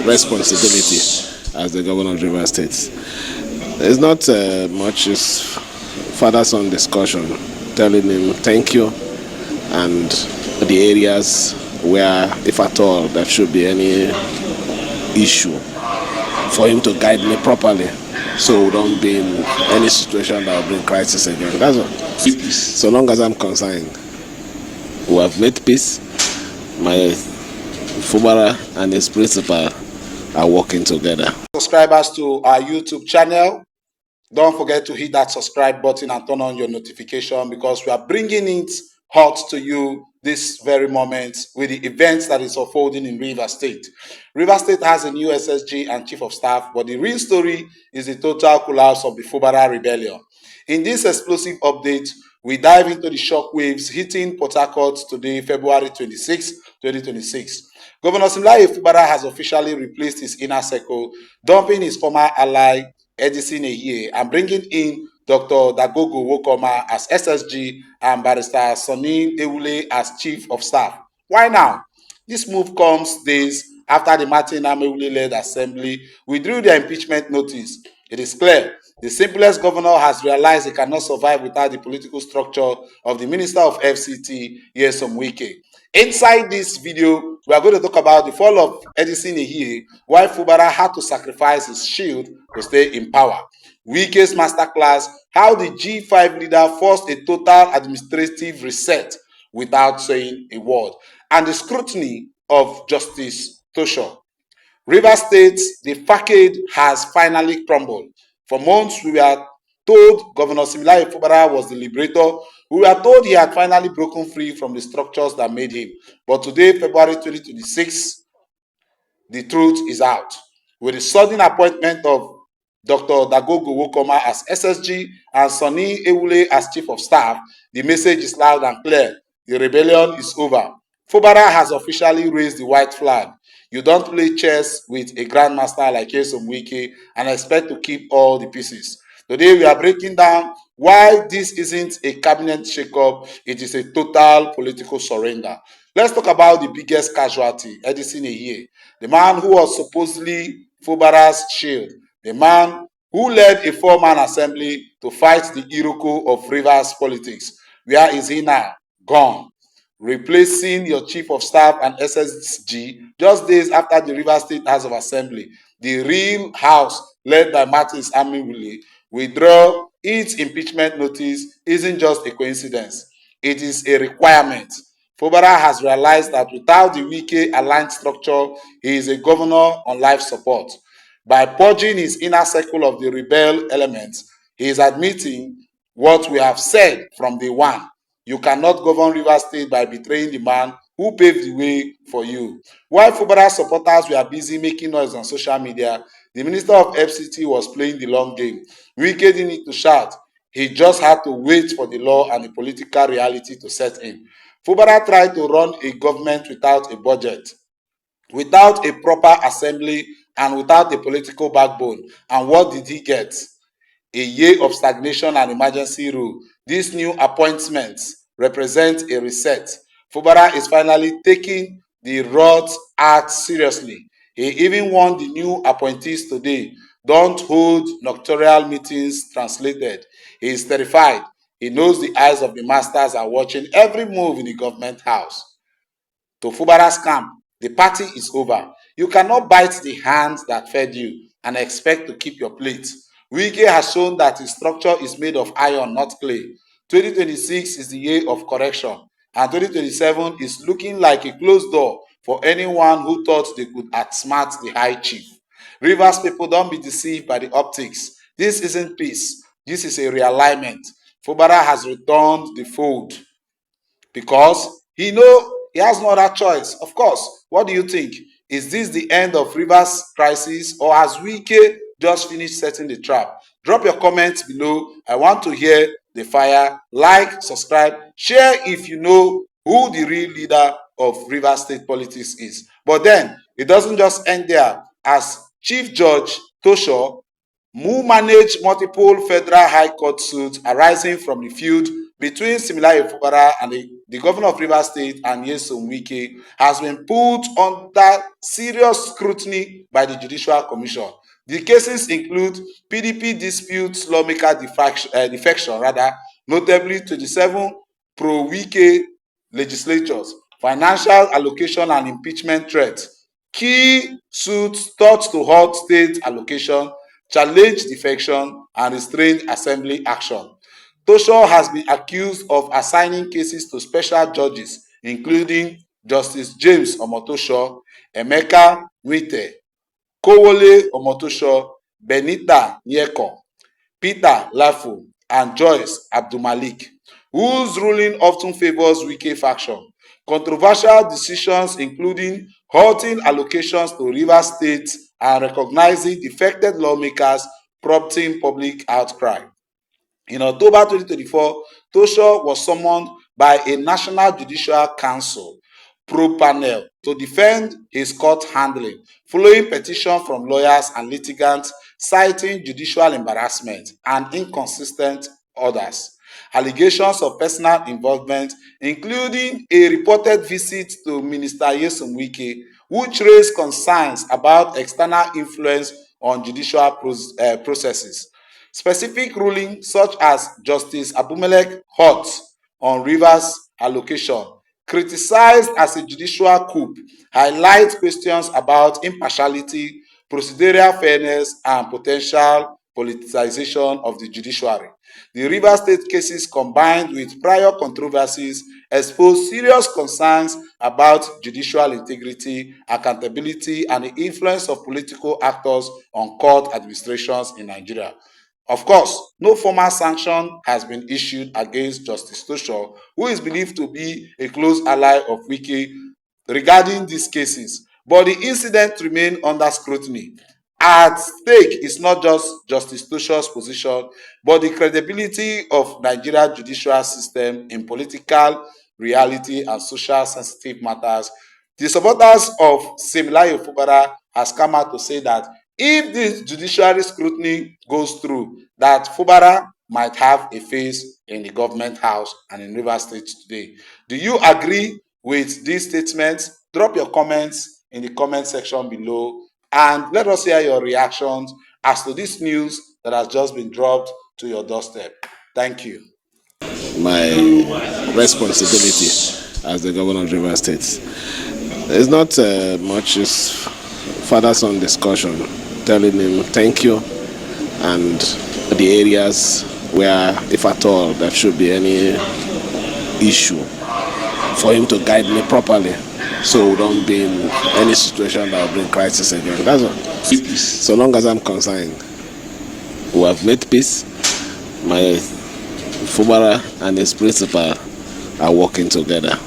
responsibility as the governor of Rivers State. There's not much, is father-son discussion, telling him thank you and the areas where, if at all, there should be any issue, for him to guide me properly so we don't be in any situation that will bring crisis again. That's all. So long as I'm concerned, we have made peace. My Fubara and his principal are working together. Subscribers to our YouTube channel, don't forget to hit that subscribe button and turn on your notification, because we are bringing it hot to you this very moment with the events that is unfolding in Rivers State. Rivers State has a new SSG and chief of staff, but the real story is the total collapse of the Fubara rebellion. In this explosive update, we dive into the shockwaves hitting Port Harcourt today, February 26, 2026. Governor Simlaye Fubara has officially replaced his inner circle, dumping his former ally Edison Ehie and bringing in Dr. Dagogo Wokoma as SSG and Barrister Sonny Ewule as Chief of Staff. Why now? This move comes days after the Martin Amewule-led assembly withdrew their impeachment notice. It is clear the simplest governor has realized he cannot survive without the political structure of the Minister of FCT, Wike. Inside this video, we are going to talk about the fall of Edison Ehie, why Fubara had to sacrifice his shield to stay in power. Wike's masterclass, how the G5 leader forced a total administrative reset without saying a word, and the scrutiny of Justice Tosho. Rivers State, the facade has finally crumbled. For months, we were told Governor Simlaye Fubara was the liberator. We were told he had finally broken free from the structures that made him. But today, February 2026, the truth is out. With the sudden appointment of Dr. Dagogo Wokoma as SSG and Sonny Ewule as Chief of Staff, the message is loud and clear. The rebellion is over. Fubara has officially raised the white flag. You don't play chess with a grandmaster like Wike and expect to keep all the pieces. Today we are breaking down why this isn't a cabinet shakeup, it is a total political surrender. Let's talk about the biggest casualty, Edison Ehie, the man who was supposedly Fubara's shield, the man who led a four-man assembly to fight the Iroko of Rivers politics. Where is he now? Gone. Replacing your chief of staff and SSG just days after the Rivers State House of Assembly, the real house led by Martins Amewule, withdraw its impeachment notice isn't just a coincidence. It is a requirement. Fubara has realized that without the Wike aligned structure, he is a governor on life support. By purging his inner circle of the rebel elements, he is admitting what we have said from day one. You cannot govern Rivers State by betraying the man who paved the way for you. While Fubara supporters were busy making noise on social media, the Minister of FCT was playing the long game. Wike didn't need to shout. He just had to wait for the law and the political reality to set in. Fubara tried to run a government without a budget, without a proper assembly, and without a political backbone. And what did he get? A year of stagnation and emergency rule. These new appointments represent a reset. Fubara is finally taking the rot act seriously. He even warned the new appointees today, don't hold nocturnal meetings translated. He is terrified. He knows the eyes of the masters are watching every move in the government house. To Fubara's camp, the party is over. You cannot bite the hand that fed you and expect to keep your plate. Wike has shown that his structure is made of iron, not clay. 2026 is the year of correction, and 2027 is looking like a closed door for anyone who thought they could outsmart the high chief. Rivers people, don't be deceived by the optics. This isn't peace. This is a realignment. Fubara has returned the fold because he has no other choice. Of course, what do you think? Is this the end of Rivers crisis, or has Wike just finished setting the trap? Drop your comments below. I want to hear the fire. Like, subscribe, share if you know who the real leader of Rivers State politics is. But then, it doesn't just end there. As Chief Judge Tosho, who managed multiple federal high court suits arising from the feud between Similayo Fubara and the governor of Rivers State and Nyesom Wike has been put under serious scrutiny by the Judicial Commission. The cases include PDP disputes, lawmaker defection, notably 27 pro-Wike legislatures, financial allocation and impeachment threats, key suits thought to halt state allocation, challenge defection, and restrained assembly action. Tosho has been accused of assigning cases to special judges, including Justice James Omotosho, Emeka Nwite, Kowole Omotosho, Benita Nyeko, Peter Lafu, and Joyce Abdulmalik, whose ruling often favors Wike faction. Controversial decisions including halting allocations to Rivers State and recognizing defected lawmakers prompting public outcry. In October 2024, Tosho was summoned by a National Judicial Council probe panel to defend his court handling, following petition from lawyers and litigants citing judicial embarrassment and inconsistent orders. Allegations of personal involvement, including a reported visit to Minister Nyesom Wike, which raised concerns about external influence on judicial processes. Specific rulings such as Justice Abumelek Hott on Rivers allocation, criticized as a judicial coup, highlight questions about impartiality, procedural fairness, and potential politicization of the judiciary. The Rivers State cases, combined with prior controversies, expose serious concerns about judicial integrity, accountability, and the influence of political actors on court administrations in Nigeria. Of course, no formal sanction has been issued against Justice Tosho, who is believed to be a close ally of Wike regarding these cases, but the incident remains under scrutiny. At stake is not just Justice Tosho's position, but the credibility of Nigeria judicial system in political reality and social sensitive matters. The supporters of Similayo Fubara has come out to say that if this judiciary scrutiny goes through, that Fubara might have a face in the government house and in Rivers State today. Do you agree with these statements? Drop your comments in the comment section below and let us hear your reactions as to this news that has just been dropped to your doorstep. Thank you. My responsibility as the governor of Rivers State. There's not much father-son discussion, telling him thank you and the areas where, if at all, there should be any issue, for him to guide me properly so we don't be in any situation that will bring crisis again. That's all. So long as I'm concerned, we have made peace. My Fubara and his principal are working together.